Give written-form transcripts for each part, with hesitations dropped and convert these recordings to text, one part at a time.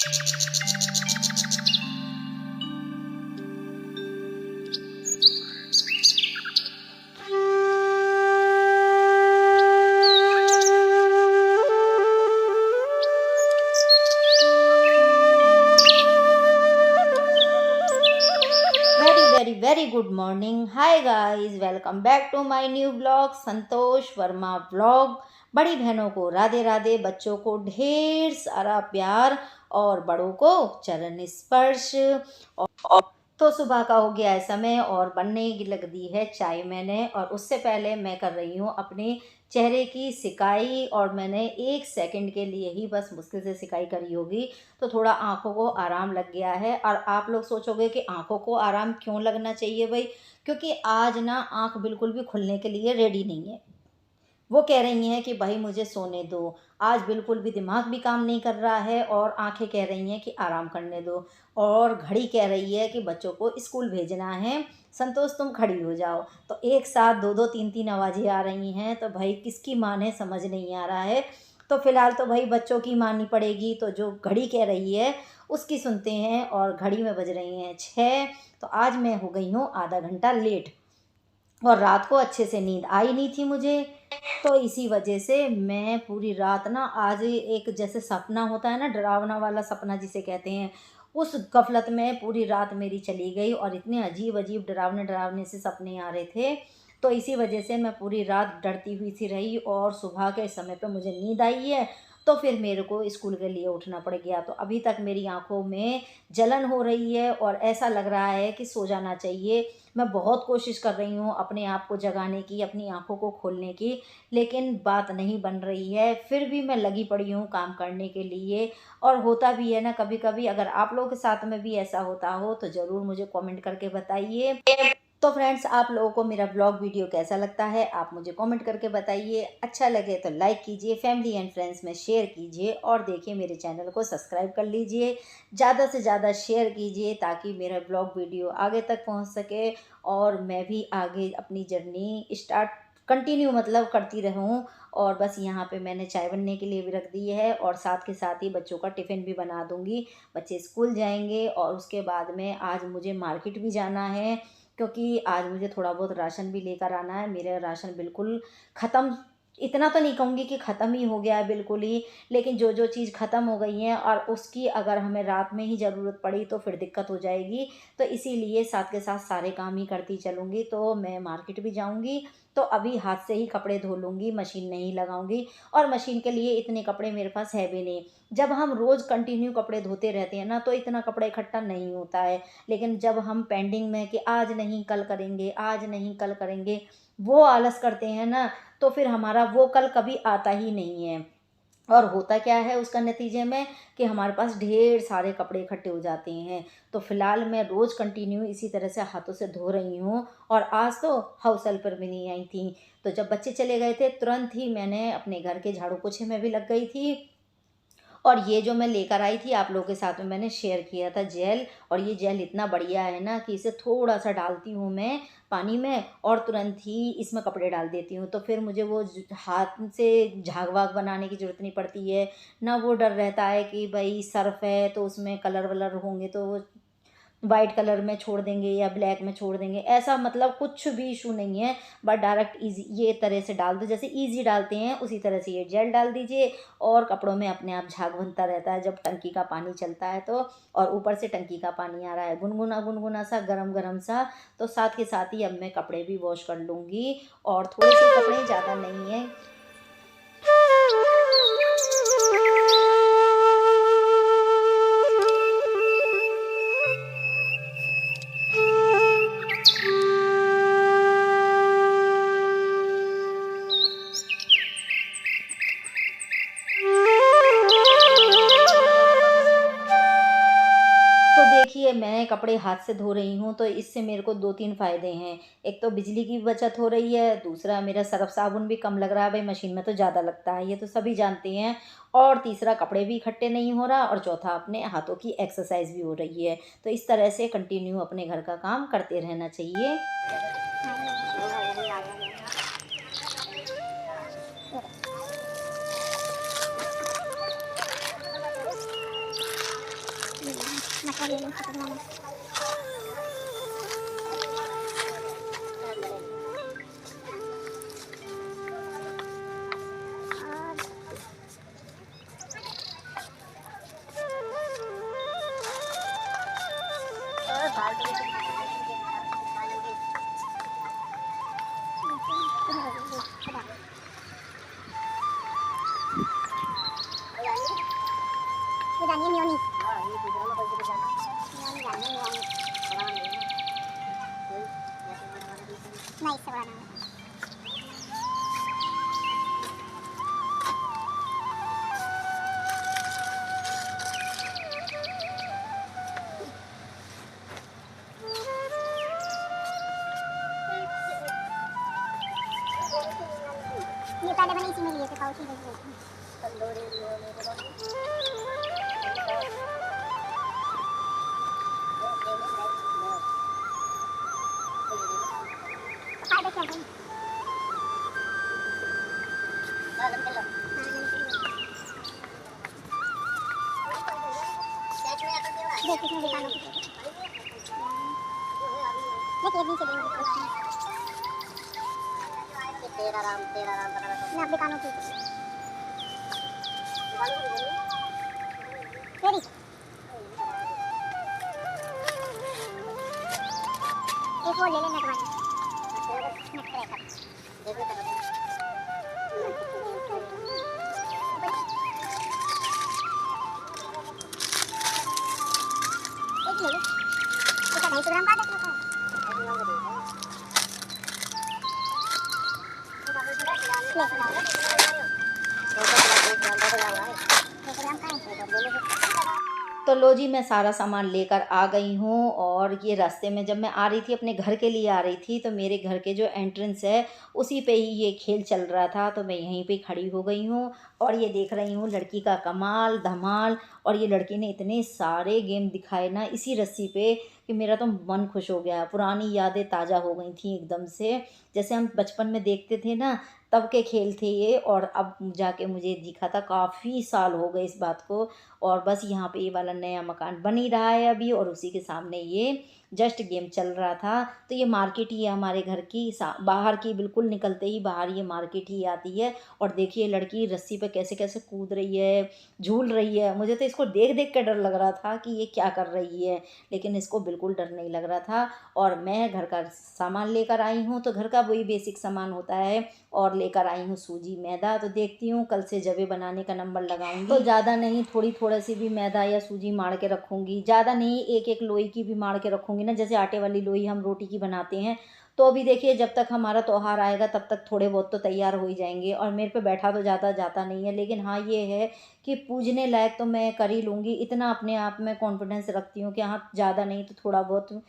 Very good morning. Hi guys, welcome back to my new blog, Santosh Verma blog. बड़ी बहनों को राधे राधे, बच्चों को ढेर सारा प्यार और बड़ों को चरण स्पर्श। तो सुबह का हो गया है समय और बनने की लग दी है चाय मैंने, और उससे पहले मैं कर रही हूँ अपने चेहरे की सिकाई। और मैंने 1 सेकंड के लिए ही बस मुश्किल से सिकाई करी होगी, तो थोड़ा आंखों को आराम लग गया है। और आप लोग सोचोगे कि आंखों को आराम क्यों लगना चाहिए भाई, क्योंकि आज ना आंख बिल्कुल भी खुलने के लिए रेडी नहीं है। वो कह रही हैं कि भाई मुझे सोने दो। आज बिल्कुल भी दिमाग भी काम नहीं कर रहा है और आंखें कह रही हैं कि आराम करने दो। और घड़ी कह रही है कि बच्चों को स्कूल भेजना है, संतोष तुम खड़ी हो जाओ। तो एक साथ दो दो तीन तीन आवाज़ें आ रही हैं, तो भाई किसकी माने समझ नहीं आ रहा है। तो फिलहाल तो भाई बच्चों की माननी पड़ेगी, तो जो घड़ी कह रही है उसकी सुनते हैं। और घड़ी में बज रही हैं 6। तो आज मैं हो गई हूँ आधा घंटा लेट, और रात को अच्छे से नींद आई नहीं थी मुझे। तो इसी वजह से मैं पूरी रात ना, आज एक जैसे सपना होता है ना, डरावना वाला सपना जिसे कहते हैं, उस गफलत में पूरी रात मेरी चली गई। और इतने अजीब अजीब डरावने डरावने से सपने आ रहे थे, तो इसी वजह से मैं पूरी रात डरती हुई सी रही। और सुबह के समय पे मुझे नींद आई है, तो फिर मेरे को स्कूल के लिए उठना पड़ गया। तो अभी तक मेरी आंखों में जलन हो रही है और ऐसा लग रहा है कि सो जाना चाहिए। मैं बहुत कोशिश कर रही हूँ अपने आप को जगाने की, अपनी आंखों को खोलने की, लेकिन बात नहीं बन रही है। फिर भी मैं लगी पड़ी हूँ काम करने के लिए। और होता भी है ना कभी कभी, अगर आप लोगों के साथ में भी ऐसा होता हो तो ज़रूर मुझे कमेंट करके बताइए। तो फ्रेंड्स, आप लोगों को मेरा ब्लॉग वीडियो कैसा लगता है आप मुझे कमेंट करके बताइए। अच्छा लगे तो लाइक कीजिए, फैमिली एंड फ्रेंड्स में शेयर कीजिए, और देखिए मेरे चैनल को सब्सक्राइब कर लीजिए। ज़्यादा से ज़्यादा शेयर कीजिए ताकि मेरा ब्लॉग वीडियो आगे तक पहुंच सके, और मैं भी आगे अपनी जर्नी स्टार्ट कंटिन्यू मतलब करती रहूं। और बस यहाँ पे मैंने चाय बनने के लिए भी रख दी है, और साथ के साथ ही बच्चों का टिफ़िन भी बना दूंगी। बच्चे स्कूल जाएंगे और उसके बाद में आज मुझे मार्केट भी जाना है, क्योंकि आज मुझे थोड़ा बहुत राशन भी लेकर आना है। मेरा राशन बिल्कुल ख़त्म, इतना तो नहीं कहूँगी कि ख़त्म ही हो गया है बिल्कुल ही, लेकिन जो जो चीज़ ख़त्म हो गई है और उसकी अगर हमें रात में ही ज़रूरत पड़ी तो फिर दिक्कत हो जाएगी। तो इसीलिए साथ के साथ सारे काम ही करती चलूँगी। तो मैं मार्केट भी जाऊँगी, तो अभी हाथ से ही कपड़े धो लूँगी, मशीन नहीं लगाऊँगी। और मशीन के लिए इतने कपड़े मेरे पास है भी नहीं। जब हम रोज़ कंटिन्यू कपड़े धोते रहते हैं ना, तो इतना कपड़ा इकट्ठा नहीं होता है। लेकिन जब हम पेंडिंग में कि आज नहीं कल करेंगे, आज नहीं कल करेंगे, वो आलस करते हैं ना, तो फिर हमारा वो कल कभी आता ही नहीं है। और होता क्या है उसका नतीजे में, कि हमारे पास ढेर सारे कपड़े इकट्ठे हो जाते हैं। तो फिलहाल मैं रोज़ कंटिन्यू इसी तरह से हाथों से धो रही हूँ। और आज तो हाउस हेल्पर भी नहीं आई थी, तो जब बच्चे चले गए थे तुरंत ही मैंने अपने घर के झाड़ू पोछे में भी लग गई थी। और ये जो मैं लेकर आई थी आप लोगों के साथ में मैंने शेयर किया था जेल, और ये जेल इतना बढ़िया है ना कि इसे थोड़ा सा डालती हूँ मैं पानी में, और तुरंत ही इसमें कपड़े डाल देती हूँ। तो फिर मुझे वो हाथ से झाग वाग बनाने की ज़रूरत नहीं पड़ती है ना। वो डर रहता है कि भाई सर्फ है तो उसमें कलर वलर होंगे तो वो वाइट कलर में छोड़ देंगे या ब्लैक में छोड़ देंगे, ऐसा मतलब कुछ भी इशू नहीं है। बट डायरेक्ट इजी ये तरह से डाल दो, जैसे इजी डालते हैं उसी तरह से ये जेल डाल दीजिए, और कपड़ों में अपने आप झाग बनता रहता है जब टंकी का पानी चलता है तो। और ऊपर से टंकी का पानी आ रहा है गुनगुना गुनगुना सा, गरम गरम सा। तो साथ के साथ ही अब मैं कपड़े भी वॉश कर लूँगी, और थोड़े से कपड़े, ज़्यादा नहीं है। तो देखिए मैं कपड़े हाथ से धो रही हूँ, तो इससे मेरे को 2-3 फ़ायदे हैं। एक तो बिजली की बचत हो रही है, दूसरा मेरा सर्फ़ साबुन भी कम लग रहा है, भाई मशीन में तो ज़्यादा लगता है, ये तो सभी जानते हैं। और तीसरा कपड़े भी इकट्ठे नहीं हो रहा, और चौथा अपने हाथों की एक्सरसाइज़ भी हो रही है। तो इस तरह से कंटिन्यू अपने घर का काम करते रहना चाहिए। नहीं इससे बड़ा ना ये पहले मैंने इसी में लिए थे पाउच में देख इसमें दुकानों की देखिए नीचे देंगे तेरा राम मैं अपने कानों की तेरी एक वो ले लेना तुम्हारी नेट क्रैकर एक ले लो इसका 250 ग्राम का है तो लो जी, मैं सारा सामान लेकर आ गई हूँ और ये रास्ते में जब मैं आ रही थी अपने घर के लिए आ रही थी तो मेरे घर के जो एंट्रेंस है उसी पे ही ये खेल चल रहा था, तो मैं यहीं पे खड़ी हो गई हूँ और ये देख रही हूँ लड़की का कमाल धमाल। और ये लड़की ने इतने सारे गेम दिखाए ना इसी रस्सी पे कि मेरा तो मन खुश हो गया। पुरानी यादें ताज़ा हो गई थी एकदम से, जैसे हम बचपन में देखते थे ना तब के खेल थे ये। और अब जाके मुझे दिखा था, काफ़ी साल हो गए इस बात को। और बस यहाँ पे ये वाला नया मकान बन ही रहा है अभी और उसी के सामने ये जस्ट गेम चल रहा था। तो ये मार्केट ही है हमारे घर की बाहर की, बिल्कुल निकलते ही बाहर ये मार्केट ही आती है। और देखिए लड़की रस्सी पे कैसे कैसे कूद रही है, झूल रही है। मुझे तो इसको देख देख कर डर लग रहा था कि ये क्या कर रही है, लेकिन इसको बिल्कुल डर नहीं लग रहा था। और मैं घर का सामान लेकर आई हूँ, तो घर का वही बेसिक सामान होता है। और लेकर आई हूँ सूजी मैदा, तो देखती हूँ कल से जबे बनाने का नंबर लगाऊंगी। तो ज़्यादा नहीं, थोड़ी सी भी मैदा या सूजी मार के रखूँगी, ज़्यादा नहीं, एक एक लोई की भी मार के रखूँगी ना, जैसे आटे वाली लोई हम रोटी की बनाते हैं। तो अभी देखिए जब तक हमारा त्योहार आएगा तब तक थोड़े बहुत तो तैयार हो ही जाएंगे। और मेरे पे बैठा तो ज़्यादा जाता नहीं है, लेकिन हाँ ये है कि पूजने लायक तो मैं कर ही लूँगी। इतना अपने आप में कॉन्फिडेंस रखती हूँ कि हाँ ज़्यादा नहीं तो थोड़ा बहुत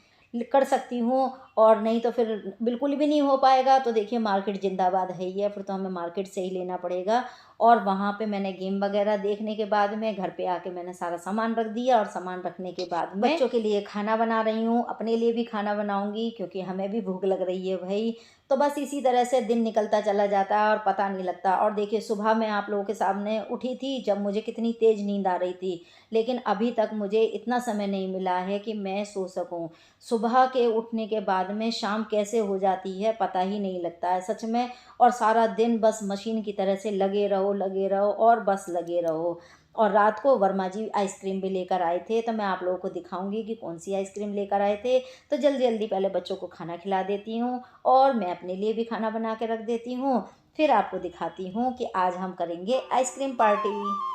कर सकती हूँ। और नहीं तो फिर बिल्कुल भी नहीं हो पाएगा। तो देखिए मार्केट जिंदाबाद है ही है, फिर तो हमें मार्केट से ही लेना पड़ेगा। और वहाँ पे मैंने गेम वगैरह देखने के बाद में घर पे आके मैंने सारा सामान रख दिया। और सामान रखने के बाद में बच्चों के लिए खाना बना रही हूँ, अपने लिए भी खाना बनाऊँगी क्योंकि हमें भी भूख लग रही है भाई। तो बस इसी तरह से दिन निकलता चला जाता है और पता नहीं लगता। और देखिए सुबह मैं आप लोगों के सामने उठी थी जब मुझे कितनी तेज़ नींद आ रही थी, लेकिन अभी तक मुझे इतना समय नहीं मिला है कि मैं सो सकूं। सुबह के उठने के बाद में शाम कैसे हो जाती है पता ही नहीं लगता है सच में। और सारा दिन बस मशीन की तरह से लगे रहो और बस लगे रहो। और रात को वर्मा जी आइसक्रीम भी लेकर आए थे, तो मैं आप लोगों को दिखाऊंगी कि कौन सी आइसक्रीम लेकर आए थे। तो जल्दी जल्दी पहले बच्चों को खाना खिला देती हूँ और मैं अपने लिए भी खाना बना के रख देती हूँ। फिर आपको दिखाती हूँ कि आज हम करेंगे आइसक्रीम पार्टी।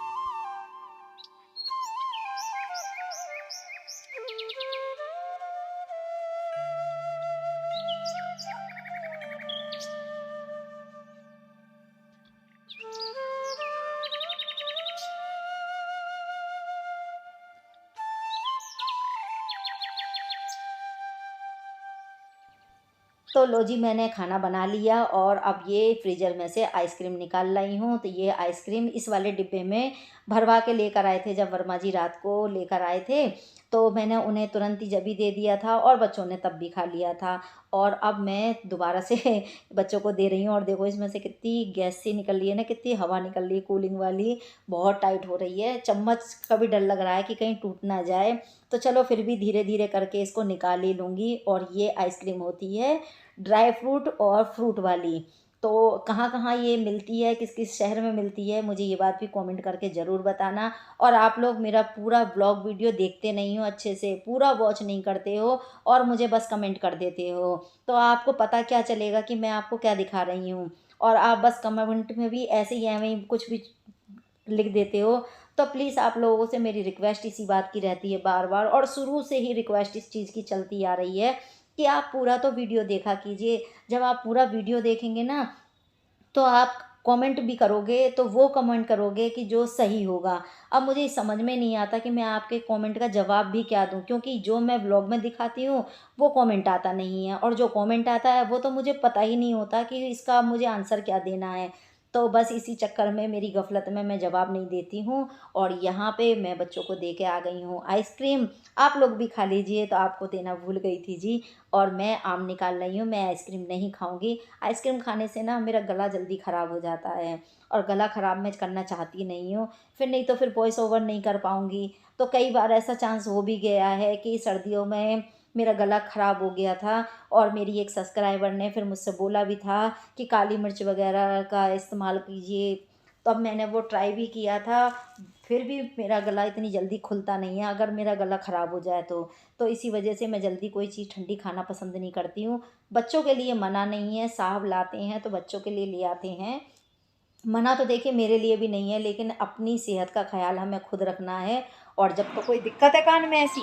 तो लो जी, मैंने खाना बना लिया और अब ये फ्रीज़र में से आइसक्रीम निकाल लाई हूँ। तो ये आइसक्रीम इस वाले डिब्बे में भरवा के लेकर आए थे जब वर्मा जी रात को लेकर आए थे। तो मैंने उन्हें तुरंत ही जब ही दे दिया था और बच्चों ने तब भी खा लिया था। और अब मैं दोबारा से बच्चों को दे रही हूँ। और देखो इसमें से कितनी गैस सी निकल रही है ना, कितनी हवा निकल रही है कूलिंग वाली, बहुत टाइट हो रही है। चम्मच का भी डर लग रहा है कि कहीं टूट ना जाए। तो चलो फिर भी धीरे धीरे करके इसको निकाल ही लूँगी। और ये आइसक्रीम होती है ड्राई फ्रूट और फ्रूट वाली। तो कहाँ कहाँ ये मिलती है, किस किस शहर में मिलती है, मुझे ये बात भी कमेंट करके ज़रूर बताना। और आप लोग मेरा पूरा ब्लॉग वीडियो देखते नहीं हो, अच्छे से पूरा वॉच नहीं करते हो और मुझे बस कमेंट कर देते हो। तो आपको पता क्या चलेगा कि मैं आपको क्या दिखा रही हूँ। और आप बस कमेंट में भी ऐसे ही एवं ही कुछ भी लिख देते हो। तो प्लीज़ आप लोगों से मेरी रिक्वेस्ट इसी बात की रहती है बार बार, और शुरू से ही रिक्वेस्ट इस चीज़ की चलती आ रही है कि आप पूरा तो वीडियो देखा कीजिए। जब आप पूरा वीडियो देखेंगे ना तो आप कमेंट भी करोगे, तो वो कमेंट करोगे कि जो सही होगा। अब मुझे समझ में नहीं आता कि मैं आपके कमेंट का जवाब भी क्या दूं, क्योंकि जो मैं व्लॉग में दिखाती हूँ वो कमेंट आता नहीं है, और जो कमेंट आता है वो तो मुझे पता ही नहीं होता कि इसका मुझे आंसर क्या देना है। तो बस इसी चक्कर में, मेरी गफलत में मैं जवाब नहीं देती हूँ। और यहाँ पे मैं बच्चों को दे के आ गई हूँ आइसक्रीम। आप लोग भी खा लीजिए, तो आपको देना भूल गई थी जी। और मैं आम निकाल रही हूँ, मैं आइसक्रीम नहीं खाऊंगी। आइसक्रीम खाने से ना मेरा गला जल्दी ख़राब हो जाता है, और गला ख़राब मैं करना चाहती नहीं हूँ। फिर नहीं तो फिर वॉइस ओवर नहीं कर पाऊँगी। तो कई बार ऐसा चांस हो भी गया है कि सर्दियों में मेरा गला ख़राब हो गया था, और मेरी एक सब्सक्राइबर ने फिर मुझसे बोला भी था कि काली मिर्च वगैरह का इस्तेमाल कीजिए। तो अब मैंने वो ट्राई भी किया था, फिर भी मेरा गला इतनी जल्दी खुलता नहीं है अगर मेरा गला ख़राब हो जाए तो इसी वजह से मैं जल्दी कोई चीज़ ठंडी खाना पसंद नहीं करती हूँ। बच्चों के लिए मना नहीं है, साहब लाते हैं तो बच्चों के लिए ले आते हैं। मना तो देखिए मेरे लिए भी नहीं है, लेकिन अपनी सेहत का ख्याल हमें खुद रखना है। और जब तो कोई दिक्कत है कान में ऐसी,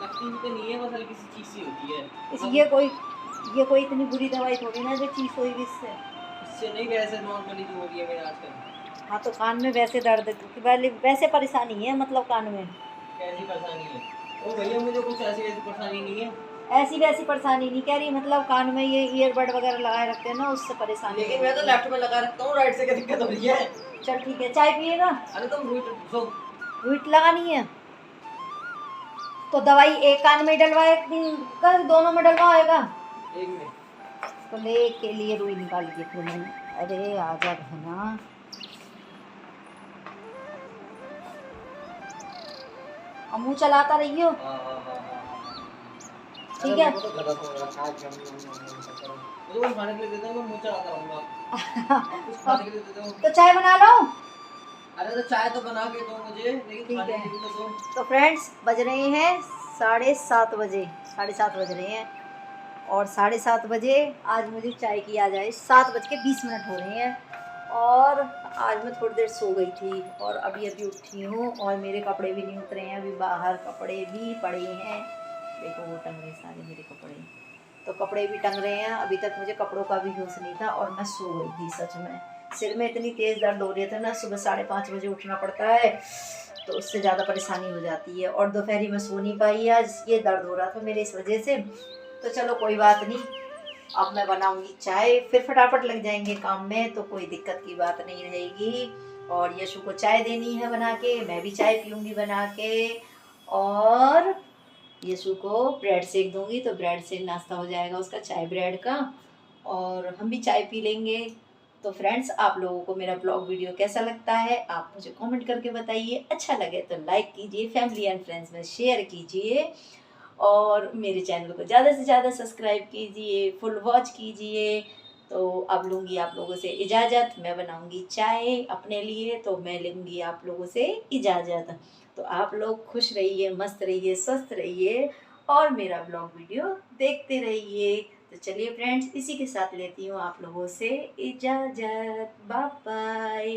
लगती भी तो नहीं है, बस हल्की सी चीज़ सी होती है। ये कोई इतनी बुरी दवाई थोड़ी ना जो चीज़ होगी इससे। इससे नहीं, वैसे नॉर्मली जो हो रही है मेरे आजकल। हाँ तो कान में वैसे दर्द क्योंकि वैसे परेशानी है, मतलब कान में कैसी परेशानी है? ओ भैया, मुझे कुछ ऐसी वैसी परेशानी नहीं है। ऐसी वैसी परेशानी नहीं कह रही, मतलब कान में ये ईयरबड वगैरह लगाए रखते हैं ना, उससे परेशानी लेकिन है। मैं तो लेफ्ट में लगा रखता हूँ, राइट से क्या दिक्कत हो रही है? चल ठीक है, चाय पिएगा? अरे तुम सो वीट लगानी है तो दवाई एक कान में डलवाए कर, दोनों में डलवाएगा? एक मिनट। तो ले के लिए रुई निकाल ली फिर मैंने। अरे आजा बहना, और मुँह चलाता रहियो, हाँ हाँ हाँ हाँ। ठीक है? तो गलत हो रहा है, तो कुछ खाने के लिए देता हूँ, मैं मुँह चलाता रहूँगा। कुछ खाने के लिए देता हूँ। तो चाय बना लो। अरे तो चाय तो बना के दो मुझे, लेकिन ठीक खाने है। के लिए तो दो। तो फ्रेंड्स बज रहे हैं 7:30 बजे, 7:30 बज रहे हैं। और 7:30 बजे आज मुझे चाय की याद आई। 7:20 हो रहे हैं, और आज मैं थोड़ी देर सो गई थी और अभी अभी उठी हूँ। और मेरे कपड़े भी नहीं उतरे हैं, अभी बाहर कपड़े भी पड़े हैं। देखो वो टंग रहे सारे मेरे कपड़े, तो कपड़े भी टंग रहे हैं। अभी तक मुझे कपड़ों का भी होश नहीं था, और मैं सो गई थी सच में। सिर में इतनी तेज़ दर्द हो रही था ना, सुबह 5:30 बजे उठना पड़ता है, तो उससे ज़्यादा परेशानी हो जाती है। और दोपहरी में सो नहीं पाई, आज ये दर्द हो रहा था मेरे इस वजह से। तो चलो कोई बात नहीं, अब मैं बनाऊंगी चाय, फिर फटाफट लग जाएंगे काम में, तो कोई दिक्कत की बात नहीं रहेगी। और यशु को चाय देनी है बना के, मैं भी चाय पीऊँगी बना के, और यशु को ब्रेड सेक दूँगी, तो ब्रेड से नाश्ता हो जाएगा उसका, चाय ब्रेड का, और हम भी चाय पी लेंगे। तो फ्रेंड्स आप लोगों को मेरा ब्लॉग वीडियो कैसा लगता है आप मुझे कमेंट करके बताइए। अच्छा लगे तो लाइक कीजिए, फैमिली एंड फ्रेंड्स में शेयर कीजिए, और मेरे चैनल को ज़्यादा से ज़्यादा सब्सक्राइब कीजिए, फुल वॉच कीजिए। तो अब लूँगी आप लोगों से इजाज़त, मैं बनाऊँगी चाय अपने लिए, तो मैं लूँगी आप लोगों से इजाज़त। तो आप लोग खुश रहिए, मस्त रहिए, स्वस्थ रहिए, और मेरा ब्लॉग वीडियो देखते रहिए। तो चलिए फ्रेंड्स, इसी के साथ लेती हूँ आप लोगों से इजाज़त। Bye bye.